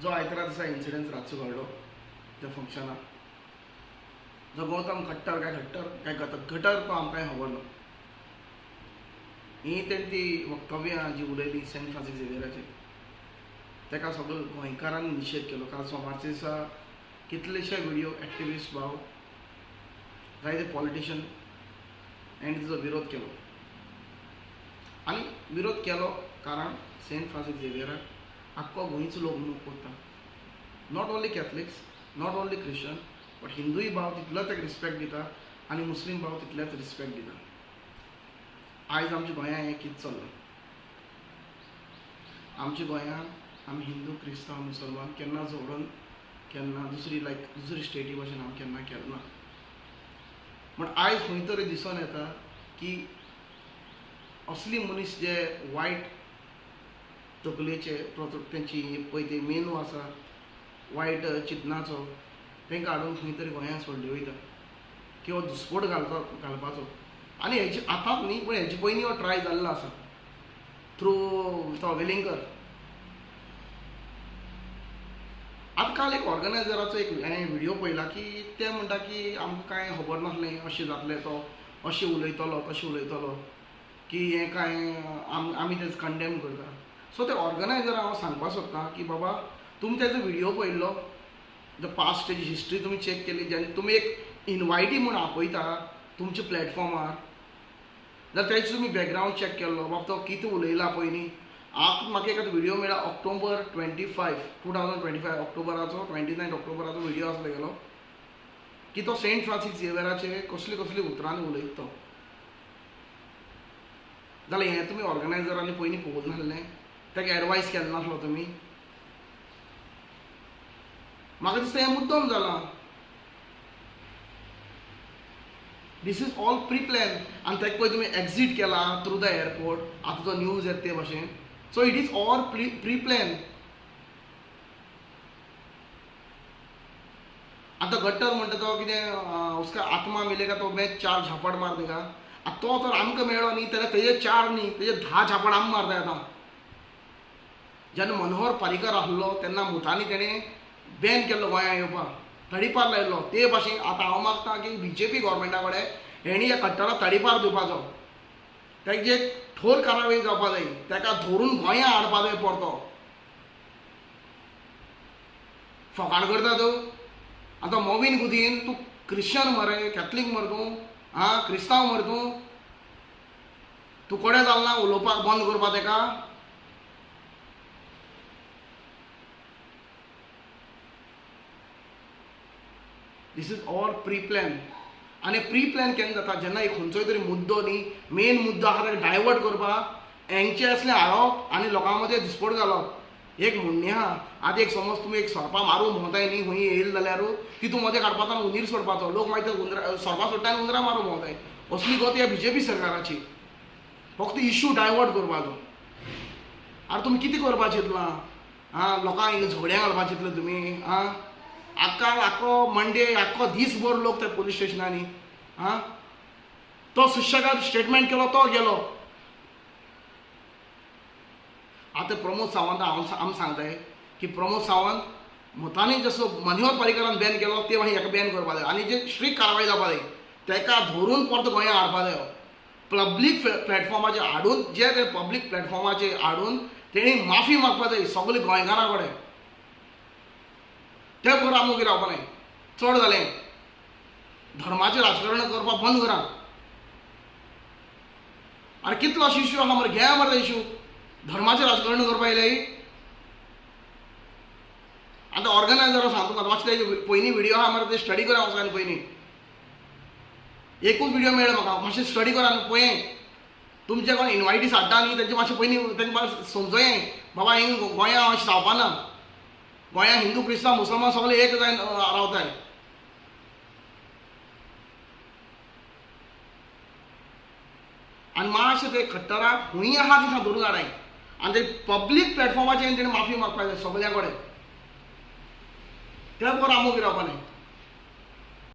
जो आयतारा दिसा इन्सिडन्स रातचो घडलो त्या फंक्शनाक, जो गौतम खट्टर काय घटर तो आमकां खबर ना. ही तेंची वक्तव्यां जी उलयली सेंट फ्रांसीस झेवियराचेर, ताका सगळो गोंयकारांनी निशेध केलो. काल सोमारच्या दिसा कितलेशे व्हिडिओ एक्टिविस्ट भाव, जायते पॉलिटिशियन हांणी तिचो विरोध केलो. आनी विरोध केलो कारण सेंट फ्रांसीस झेवियराक आख्खो गोंयचो लोक मोग करता. Not only Catholics, not only Christian, but हिंदूय भाव तितलोच ताका रिस्पेक्ट दिता आनी मुस्लीम भाव तितलेच रिस्पेक्ट दिता. आयज आमच्या गोंयांत हें कितें चल्लां? आमच्या गोंयांत आमी हिंदू क्रिस्तांव मुसलमान केन्ना जोडून केन्ना दुसरी स्टेटी भशेन आमी केन्ना केलें ना. पूण आयज खंय तरी दिसून येता की असली मनीस जे वायट तकलेचे तेंची पळय ते मेनू आसा वायट चिंतनाचो, तांकां हाडून खंय तरी गोंयांत सोडले वयता किंवा दुस्फोट घालपाचो. आनी हेची आतांच न्ही, पूण हेचे पयलीं हो ट्राय जाल्लो आसा थ्रू तो वेलिंगकर. आतां काल एक ऑर्गनायझराचो एक हांवें व्हिडिओ पळयला की ते म्हणटा की आमकां कांय खबर नासलें अशें जातलें, तो अशें उलयतलो तशें उलयतलो, की हें कांय आमी तेच कंडेम करता. सो ते ऑर्गनायझराक हांव सांगपाक सोदतां की बाबा, तुमी तेजो व्हिडिओ पळयल्लो, द पास्ट तेजी हिस्ट्री तुमी चॅक केली, जेन्ना तुमी एक इनवायटी म्हूण आपयता तुमच्या प्लॅटफॉर्मार, जाल्यार तेजो तुमी बॅकग्रावंड चॅक केल्लो, बाबा तो कितें उलयला पयलीं. म्हाका एक व्हिडिओ मेळ्ळा ऑक्टोबर 25, 2025 ऑक्टोबराचो 29 ऑक्टोबराचो व्हिडिओ आसलो गेलो की तो सेंट फ्रांसीस झेवियराचे कसली कसली उतरांनी उलयता तो. जाल्यार हें तुमी ऑर्गनायझरांनी पयलीं पळोवंक नासलें, ताका एडवायस केलो नासलो तुमी. म्हाका दिसता हें मुद्दम जालां. This is all pre plan. आनी ताका पळय तुमी एक्झीट केला थ्रू द एअरपोर्ट, आतां जो न्यूज येता ते भाशेन. So it is all pre plan. आतां गट्टर म्हणटा तो कितें उसका आत्मा मिलेगा तो मैं 4 झापड मार देगा. आतां तो तर आमकां मेळ्ळो न्ही, जाल्यार तेजे 4 न्ही, तेजे 10 झापड आमी मारताय. आतां जेन्ना मनोहर पर्रीकर आसलो तेन्ना मुतांनी तेणें बॅन केल्लो गोंयांत येवपाक, तडीपार लायिल्लो. ते भाशेन आतां हांव मागता की BJP गव्हर्मेंटा कडेन हेणी ह्या कट्टराक तडीपार दिवपाचो, तेजे ठोर कारवाई जावपाक जाय, ताका धरून गोंयांत हाडपा जाय परतो. फकाण करता तूं. आतां मोविन गुदीन तूं क्रिश्चन मरे, कॅथलीक मरे तूं, क्रिस्तांव मरे तूं कोडे जालना उलोवपाक बंद करपा ताका. This is all pre plan. आनी प्री प्लॅन केन्ना जाता, जेन्ना एक खंयचोय तरी मुद्दो न्ही, मेन मुद्दो आसा ताका डायवर्ट करपाक हेंचे असलें हाडप आनी लोकां मदें दिसपट घालप. एक म्हणणें आहा, आतां एक समज तुमी एक सोरपा मारूं भोंवताय न्ही, खंय येयले जाल्यार तितून मदें काडपाचो आनी उंदीर सोडपाचो. लोक मागीर सोरपा सोडटा आनी उंदरां मारूं भोंवताय. असली गत ह्या BJP सरकाराची. फक्त इश्यू डायवर्ट करपाचो. आतां तुमी कितें करपा चिंतलां? लोकांक हिंगा झगड्यां घालपा चिंतले तुमी? आख्खो मंडे आख्खो दीसभर लोक त्या पुलीस स्टेशनांनी. तो सुशेगाद स्टेटमेंट केलो, तो गेलो. आतां प्रमोद सावंत आमी सांगताय की प्रमोद सावंत मुतांनी जसो मनोहर पर्रीकरान बॅन केलो ते भाशेन हेका बॅन करपा जाय आनी जे स्ट्रिक्ट कारवाय जावपा जाय, ताका धरून परतो गोंयांत हाडपा जायो. पब्लीक प्लॅटफॉर्माचेर हाडून, जे ते पब्लीक प्लॅटफॉर्माचेर हाडून तेणी माफी मागपा जाय सगळे गोंयकारां कडेन. ते बरोबर आमी कितें रावपा नाय. चड जालें. धर्माचें राजकारण करपाक बंद करा. आनी कितलो अशे इश्यू आसा मरे, घे मरे इश्यू. धर्माचें राजकारण करपा येयले. आतां ऑर्गनायझराक सांगता तुका, मातशें तेजे पयलीं व्हिडिओ आहा मरे, ते स्टडी करा वचून पयलीं. एकूच व्हिडिओ मेळ्ळो म्हाका, मातशें स्टडी करा आनी पळय. तुमचे कोण इनवायटीस हाडटा न्ही, तेंचे मातशें पयलीं तेंचे समजय बाबा हिंग गोंयांत अशें जावपा ना. गोंयांत हिंदू क्रिस्तांव मुसलमान सगळे एक जायन रावताय. आनी मातशें ते खट्टराक खंय आहा तिथं धरून हाडाय आनी ते पब्लीक प्लॅटफॉर्माचेर तेणें माफी मागपाक जाय सगळ्या कडेन. ते बरोबर आमोग रावपा न्हय.